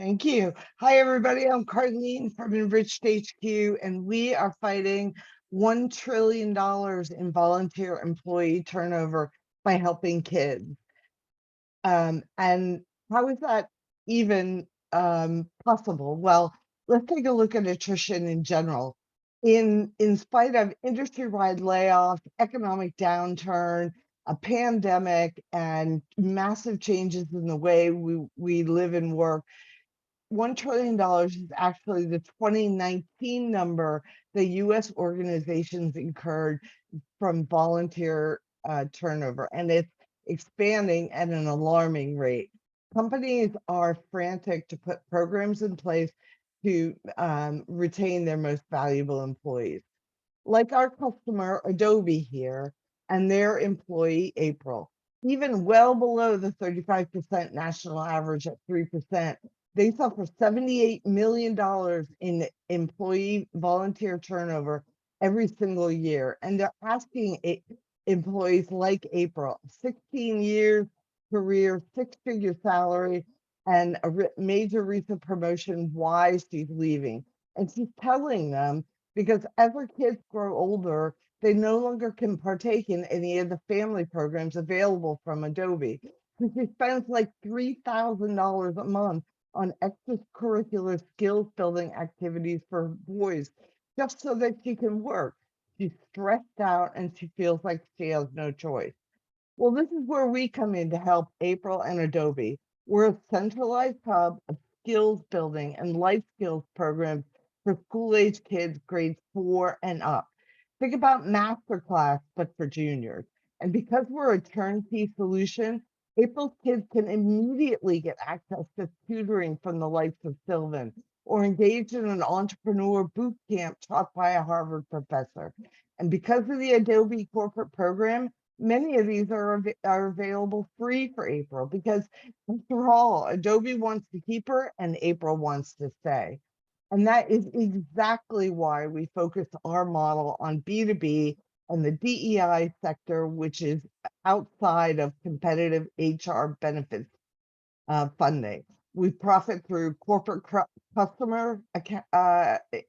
Thank you. Hi, everybody. I'm Carleen from EnrichedHQ, and we are fighting $1 trillion in volunteer employee turnover by helping kids. And how is that even possible? Well, let's take a look at attrition in general. In spite of industry-wide layoffs, economic downturn, a pandemic, and massive changes in the way we live and work, $1 trillion is actually the 2019 number the US organizations incurred from volunteer turnover, and it's expanding at an alarming rate. Companies are frantic to put programs in place to retain their most valuable employees. Like our customer, Adobe here, and their employee, April. Even well below the 35% national average at 3%, they suffer $78 million in employee volunteer turnover every single year. And they're asking employees like April, 16 years career, six-figure salary, and a major recent promotion, why she's leaving. And she's telling them because as our kids grow older, they no longer can partake in any of the family programs available from Adobe. So she spends like $3,000 a month on extracurricular skills building activities for boys just so that she can work. She's stressed out and she feels like she has no choice. Well, this is where we come in to help April and Adobe. We're a centralized hub of skills building and life skills programs for school-age kids grades 4 and up. Think about Masterclass, but for juniors. And because we're a turnkey solution, April's kids can immediately get access to tutoring from the likes of Sylvan or engage in an entrepreneur boot camp taught by a Harvard professor. And because of the Adobe corporate program, many of these are available free for April because, after all, Adobe wants to keep her and April wants to stay. And that is exactly why we focus our model on B2B and the DEI sector, which is outside of competitive HR benefits funding. We profit through corporate customer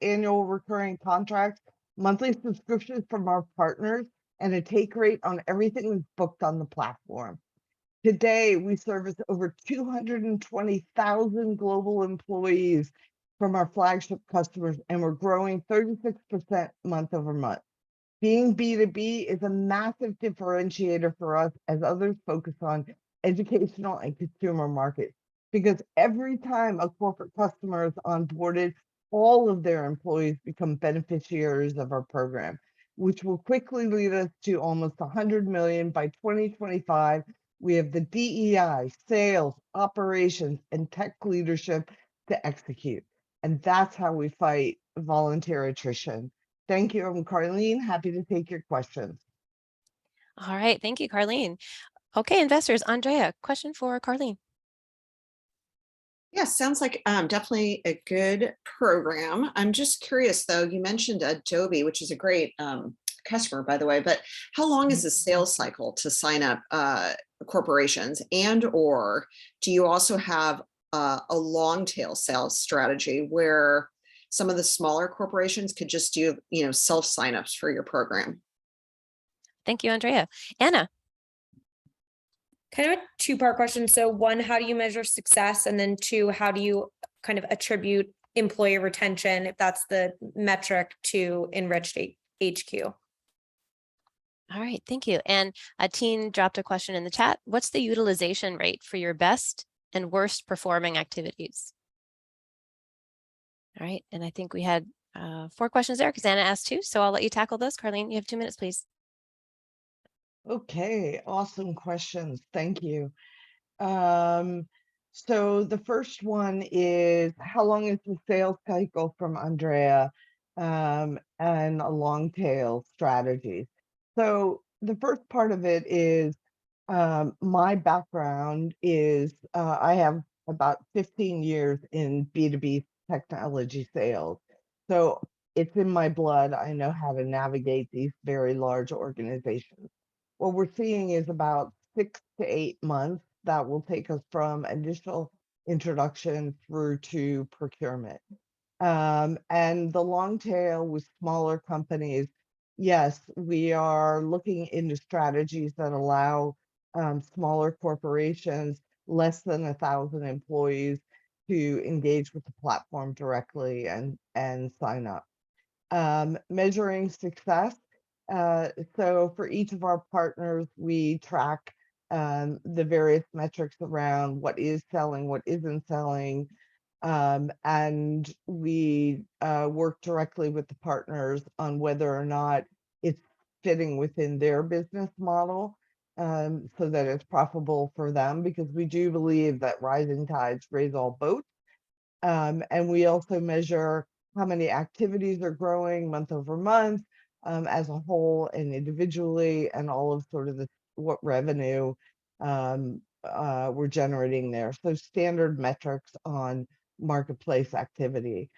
annual recurring contracts, monthly subscriptions from our partners, and a take rate on everything that's booked on the platform. Today, we service over 220,000 global employees from our flagship customers, and we're growing 36% month over month. Being B2B is a massive differentiator for us as others focus on educational and consumer markets, because every time a corporate customer is onboarded, all of their employees become beneficiaries of our program, which will quickly lead us to almost 100 million by 2025. We have the DEI, sales, operations, and tech leadership to execute. And that's how we fight volunteer attrition. Thank you. I'm Carleen. Happy to take your questions. All right. Thank you, Carleen. Okay, investors. Andrea, question for Carleen. Yeah, sounds like definitely a good program. I'm just curious, though, you mentioned Adobe, which is a great customer, by the way, but how long is the sales cycle to sign up corporations, and or do you also have a long tail sales strategy where some of the smaller corporations could just do, self signups for your program? Thank you, Andrea. Anna. Kind of a two-part question. So one, how do you measure success? And then two, how do you kind of attribute employee retention, if that's the metric, to Enriched HQ? All right, thank you. And a teen dropped a question in the chat. What's the utilization rate for your best and worst performing activities? All right, and I think we had 4 questions there because Anna asked 2. So I'll let you tackle those. Carleen, you have 2 minutes, please. Okay, awesome questions. Thank you. So the first one is, how long is the sales cycle, from Andrea, and a long tail strategy? So the first part of it is, my background is, I have about 15 years in B2B technology sales. So it's in my blood. I know how to navigate these very large organizations. What we're seeing is about 6 to 8 months that will take us from initial introduction through to procurement. And the long tail with smaller companies, yes, we are looking into strategies that allow smaller corporations, less than 1,000 employees, to engage with the platform directly and sign up. Measuring success. So for each of our partners, we track the various metrics around what is selling, what isn't selling, and we work directly with the partners on whether or not it's fitting within their business model, so that it's profitable for them, because we do believe that rising tides raise all boats. And we also measure how many activities are growing month over month, as a whole and individually, and all of sort of what revenue we're generating there. So standard metrics on marketplace activity.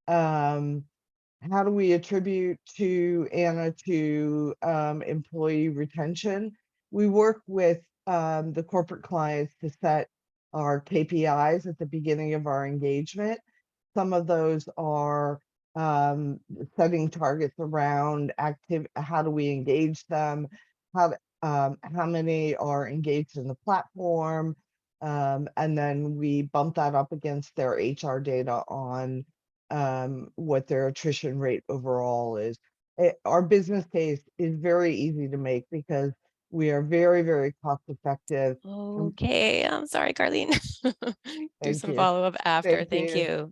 How do we attribute to Anna to employee retention? We work with the corporate clients to set our KPIs at the beginning of our engagement. Some of those are setting targets around how do we engage them, how many are engaged in the platform, and then we bump that up against their HR data on what their attrition rate overall is. Our business case is very easy to make because we are very, very cost effective. Okay, I'm sorry, Carleen. Do Thank some you. follow-up after. Thank Thank you. you.